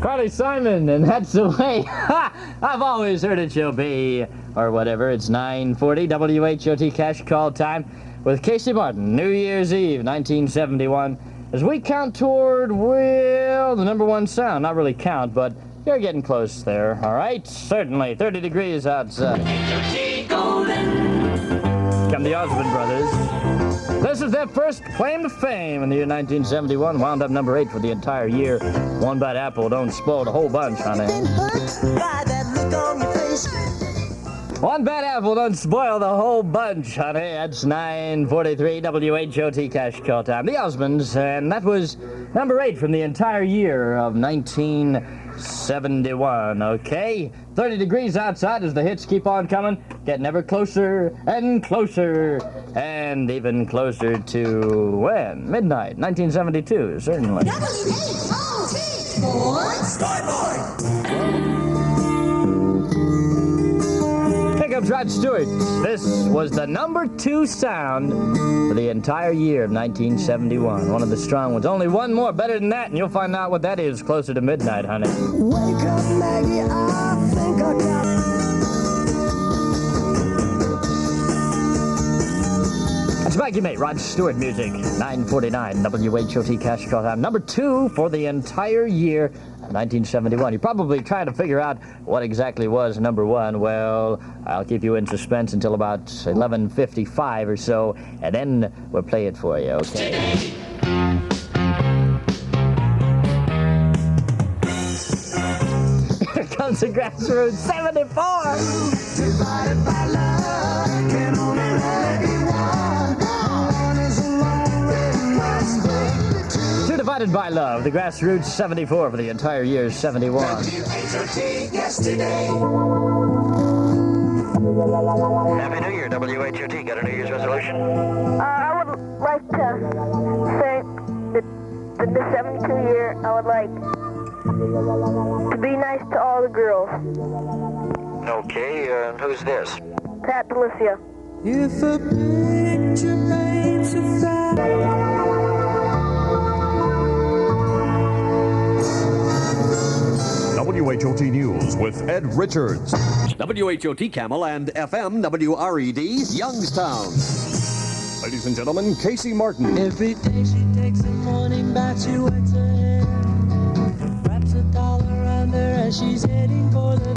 Carly Simon, and that's the way I've always heard it shall be, or whatever. It's 9:40 WHOT cash call time with Casey Martin, New Year's Eve, 1971. As we count toward, well, the number one sound. Not really count, but you're getting close there, all right? Certainly, 30 degrees outside. Come the Osmonds Brothers. This is their first claim to fame in the year 1971. Wound up number 8 for the entire year. One bad apple don't spoil the whole bunch, honey. One bad apple don't spoil the whole bunch, honey. That's 9:43 WHOT cash call time. The Osmonds, and that was number 8 from the entire year of 1971, okay? 30 degrees outside as the hits keep on coming, getting ever closer and closer, and even closer to when? Midnight, 1972, certainly. WHOT Skyboard! Here comes Rod Stewart. This was the number 2 sound for the entire year of 1971. One of the strong ones. Only one more better than that, and you'll find out what that is closer to midnight, honey. Wake up, Maggie, I think I got... That's Maggie May, Rod Stewart music. 9:49 WHOT cash call time. Number 2 for the entire year of 1971. You're probably trying to figure out what exactly was number 1. Well, I'll keep you in suspense until about 11:55 or so, and then we'll play it for you, okay? Here comes the Grassroots 74! Divided by love, can only let me one. One is alone and must break the two. Two Divided by Love, the Grassroots 74 for the entire year 71. WHOT yesterday. Happy New Year, WHOT. Got a New Year's resolution? I would like to say that this 72 year, I would like to be nice to all the girls. Okay, who's this? Pat Delicia. If a picture paints a WHOT News with Ed Richards. WHOT Camel and FM WRED Youngstown. Ladies and gentlemen, Casey Martin. Every day she takes a morning bath, she wets her hair, wraps a doll around her as she's heading for the...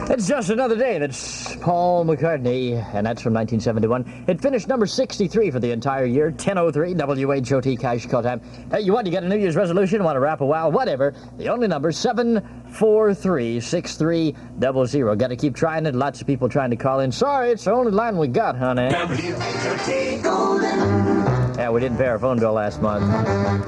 It's just another day. That's Paul McCartney, and that's from 1971. It finished number 63 for the entire year, 10:03 WHOT cash call time. Hey, you got a New Year's resolution, want to rap a while, whatever. The only number, 743-6300. Got to keep trying it. Lots of people trying to call in. Sorry, it's the only line we got, honey. WHOT Golden. Yeah, we didn't pay our phone bill last month.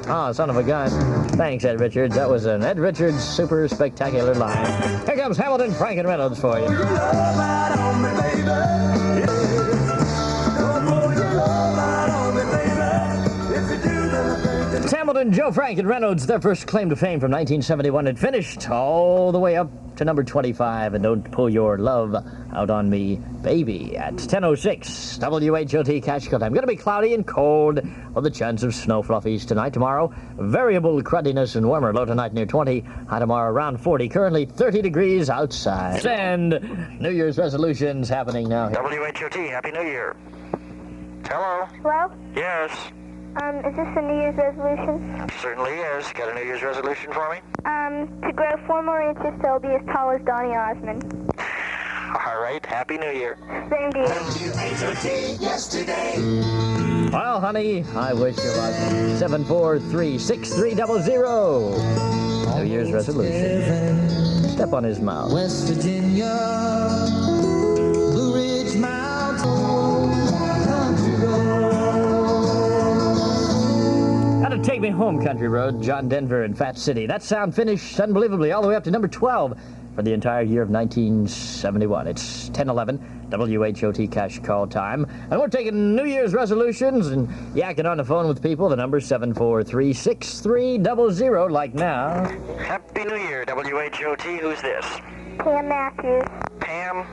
Oh, son of a gun. Thanks, Ed Richards. That was an Ed Richards super spectacular line. Here comes Hamilton, Frank, and Reynolds for you. Your love out on me, baby. Yeah. Don't pour your love out on me, baby. If you do, then I think It's Hamilton, Joe, Frank, and Reynolds, their first claim to fame from 1971. It finished all the way up to number 25, and don't pull your love out on me, baby, at 10:06 WHOT cash call time. Going to be cloudy and cold with a chance of snow fluffies tonight. Tomorrow, variable crudiness and warmer. Low tonight near 20. High tomorrow around 40. Currently 30 degrees outside. And New Year's resolutions happening now. WHOT, Happy New Year. Hello? Hello? Yes, Is this a New Year's resolution? certainly is. Got a New Year's resolution for me? To grow 4 more inches so I'll be as tall as Donny Osmond. All right, Happy New Year. Same to you. WHOT yesterday. Well, honey, I wish you luck. 743-6300. New Year's resolution. Step on his mouth. West Virginia, Blue Ridge Mountain, country road. Gotta take me home, country road. John Denver and Fat City. That sound finished unbelievably all the way up to number 12 for the entire year of 1971. It's 10:11 WHOT cash call time, and we're taking New Year's resolutions and yakking on the phone with people. The number's 743-6300, like now. Happy New Year, WHOT. Who's this? Pam Matthews. Pam,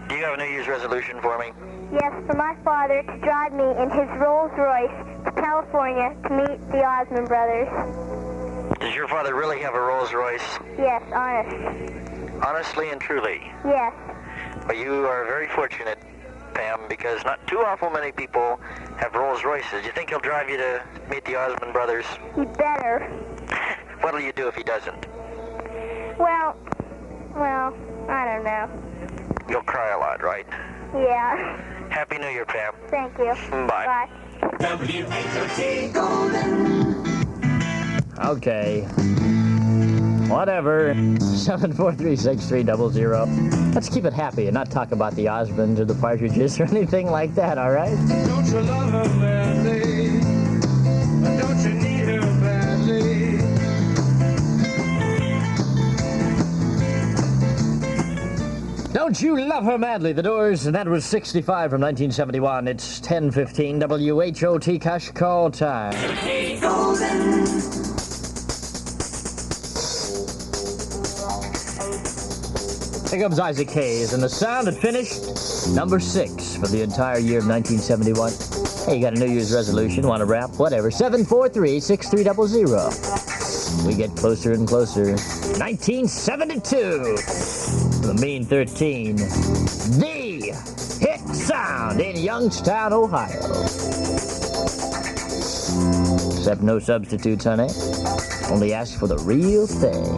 do you have a New Year's resolution for me? Yes, for my father to drive me in his Rolls Royce to California to meet the Osmond Brothers. Does your father really have a Rolls Royce? Yes, honest. Honestly and truly. Yes. But you are very fortunate, Pam, because not too awful many people have Rolls Royces. You think he'll drive you to meet the Osmond Brothers? He better. What'll you do if he doesn't? Well, I don't know. You'll cry a lot, right? Yeah. Happy New Year, Pam. Thank you. Bye. WHOT Golden. Okay. Whatever. 743-6300. Let's keep it happy and not talk about the Osmonds or the Partridges or anything like that, all right? Don't you love her madly? Don't you need her badly? Don't you love her madly? The Doors, and that was 65 from 1971. It's 10:15 WHOT cash call time. Golden. Here comes Isaac Hayes, and the sound that finished number 6 for the entire year of 1971. Hey, you got a New Year's resolution, want to rap, whatever. 743-6300. We get closer and closer. 1972. The Mean 13. The hit sound in Youngstown, Ohio. Except no substitutes, honey. Only ask for the real thing.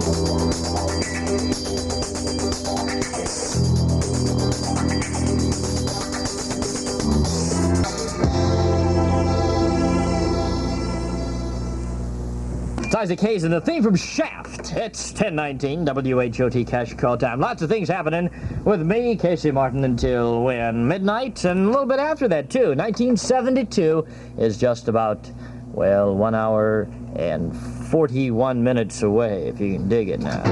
It's Isaac Hayes and the theme from Shaft. It's 10:19 WHOT cash call time. Lots of things happening with me, Casey Martin, until when? Midnight, and a little bit after that, too. 1972 is just about, well, 1 hour and 41 minutes away, if you can dig it now.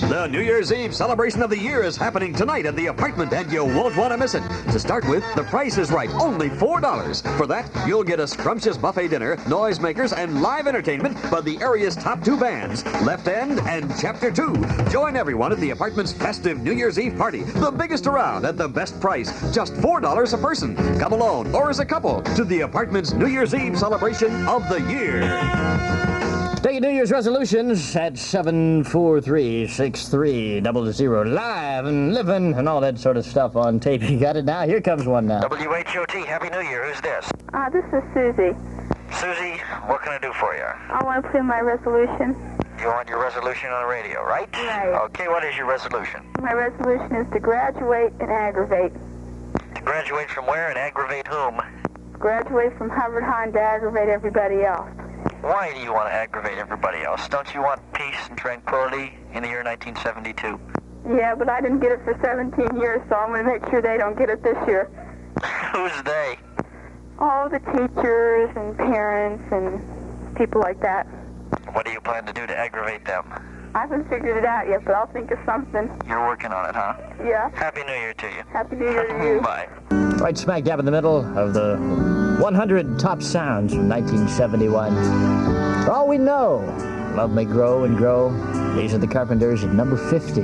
The New Year's Eve celebration of the year is happening tonight at the apartment, and you won't want to miss it. To start with, the price is right, only $4. For that, you'll get a scrumptious buffet dinner, noisemakers, and live entertainment by the area's top 2 bands, Left End and Chapter 2. Join everyone at the apartment's festive New Year's Eve party, the biggest around at the best price, just $4 a person. Come alone or as a couple to the apartment's New Year's Eve celebration of the year. Taking New Year's resolutions at 743-6300. Live and living and all that sort of stuff on tape. You got it now? Here comes one now. WHOT, Happy New Year. Who's this? This is Susie. Susie, what can I do for you? I want to put in my resolution. You want your resolution on the radio, right? Right. Okay, what is your resolution? My resolution is to graduate and aggravate. To graduate from where and aggravate whom? Graduate from Harvard High and to aggravate everybody else. Why do you want to aggravate everybody else? Don't you want peace and tranquility in the year 1972? Yeah, but I didn't get it for 17 years, so I'm going to make sure they don't get it this year. Who's they? All the teachers and parents and people like that. What do you plan to do to aggravate them? I haven't figured it out yet, but I'll think of something. You're working on it, huh? Yeah. Happy New Year to you. Happy New Year to you. Bye. Right smack dab in the middle of the 100 top sounds from 1971. For all we know, love may grow and grow. These are the Carpenters at number 50.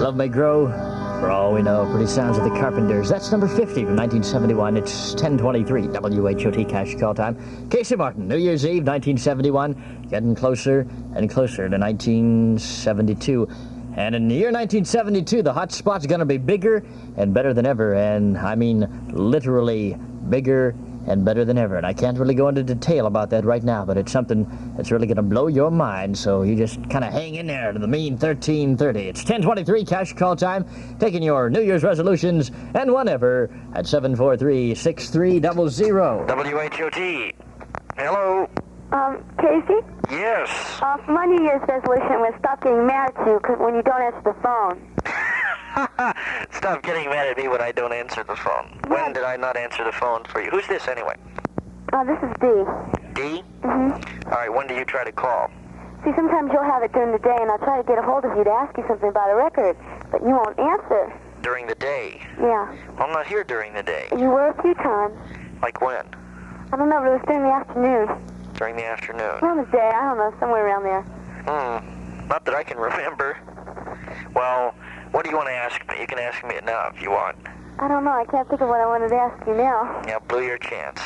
Love may grow. For all we know, pretty sounds of the Carpenters. That's number 50 from 1971. It's 10:23 WHOT cash call time. Casey Martin, New Year's Eve, 1971. Getting closer and closer to 1972. And in the year 1972, the hot spot's going to be bigger and better than ever. And I mean literally bigger and better than ever. And I can't really go into detail about that right now, but it's something that's really going to blow your mind. So you just kind of hang in there to the Mean 1330. It's 10:23 cash call time. Taking your New Year's resolutions and whatever at 743-6300. WHOT. Hello. Casey? Yes. For my New Year's resolution was stop getting mad at you when you don't answer the phone. Stop getting mad at me when I don't answer the phone. When did I not answer the phone for you? Who's this anyway? This is Dee. Dee? Mm-hmm. All right, when do you try to call? See, sometimes you'll have it during the day, and I'll try to get a hold of you to ask you something about a record, but you won't answer. During the day? Yeah. I'm not here during the day. You were a few times. Like when? I don't know, but it was during the afternoon. During the afternoon? Around the day, I don't know, somewhere around there. Not that I can remember. Well, what do you want to ask me? You can ask me it now if you want. I don't know. I can't think of what I wanted to ask you now. Yeah, blew your chance.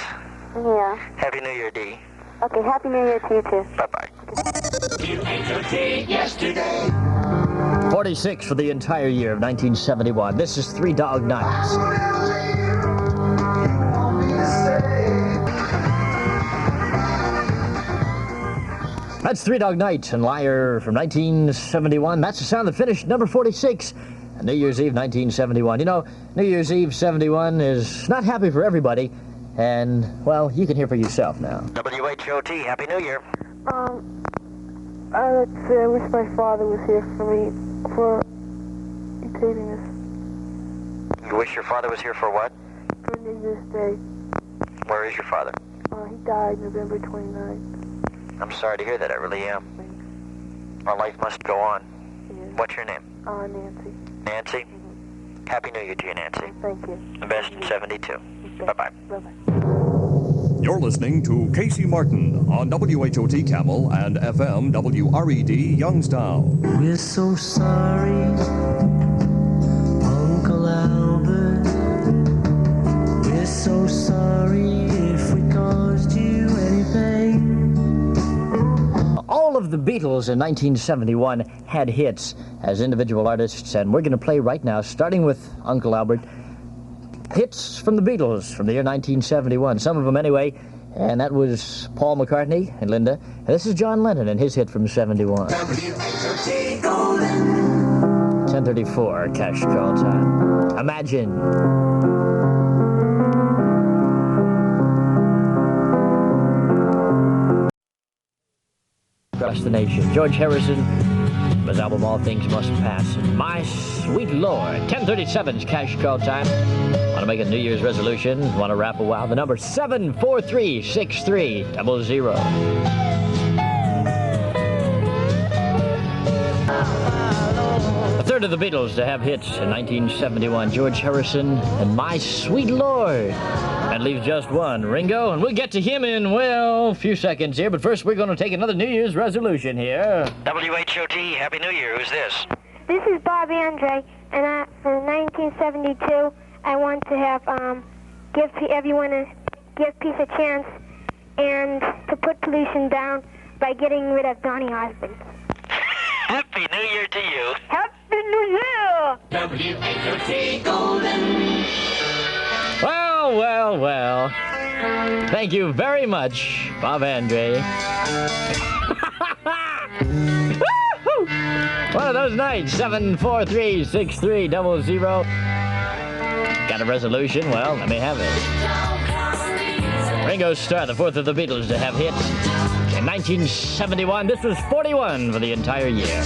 Yeah. Happy New Year, Dee. Okay, Happy New Year to you, too. Bye-bye. WHOT yesterday. 46 for the entire year of 1971. This is Three Dog Nights. That's Three Dog Night and Liar from 1971. That's the sound that finished number 46 on New Year's Eve 1971. You know, New Year's Eve 71 is not happy for everybody. And, well, you can hear for yourself now. WHOT, Happy New Year. I would say I wish my father was here for me, for taping this, You wish your father was here for what? for New Year's Day. Where is your father? He died November 29th. I'm sorry to hear that, I really am. Our life must go on. Yeah. What's your name? Nancy. Nancy? Happy New Year to you, Nancy. Thank you. The best in 72. Bye-bye. Bye-bye. You're listening to Casey Martin on WHOT Camel and FM WRED Youngstown. We're so sorry, Uncle Albert. We're so sorry if we caused you anything. All of the Beatles in 1971 had hits as individual artists, and we're going to play right now, starting with Uncle Albert, hits from the Beatles from the year 1971, some of them anyway, and that was Paul McCartney and Linda. And this is John Lennon and his hit from 71. WHOT Golden. 10:34, cash call time. Imagine. Across the nation. George Harrison, his album All Things Must Pass. And My Sweet Lord. 10:37's cash call time. Want to make a New Year's resolution? Want to rap a while? The number 743-6300. A third of the Beatles to have hits in 1971. George Harrison and My Sweet Lord. That leaves just one, Ringo, and we'll get to him in, well, a few seconds here. But first, we're going to take another New Year's resolution here. WHOT, Happy New Year. Who's this? This is Bob Andre, and for 1972, I want to have give everyone a give peace a chance, and to put pollution down by getting rid of Donny Osmond. Happy New Year to you. Happy New Year! WHOT Golden. Well. Thank you very much, Bob Andre. Woo-hoo! One of those nights, 743-6300. Got a resolution? Well, let me have it. Ringo Starr, the fourth of the Beatles to have hits. In 1971, this was 41 for the entire year.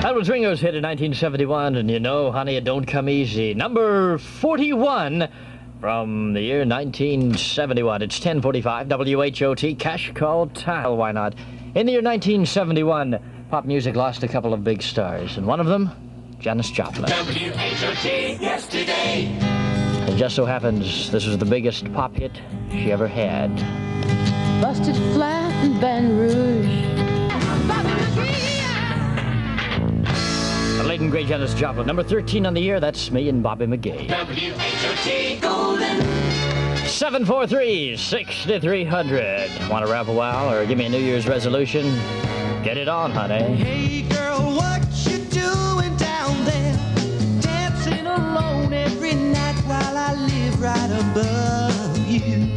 That was Ringo's hit in 1971, and you know, honey, it don't come easy. Number 41 from the year 1971. It's 10:45, WHOT, cash call time. Why not? In the year 1971, pop music lost a couple of big stars, and one of them, Janis Joplin. WHOT yesterday. It just so happens this was the biggest pop hit she ever had. Busted flat in Baton Rouge. The late and great Janis Joplin. Number 13 on the year, that's me and Bobby McGee. WHOT Golden. 743-6300. Want to rap a while or give me a New Year's resolution? Get it on, honey. Hey girl, what you doing down there? Dancing alone every night while I live right above you.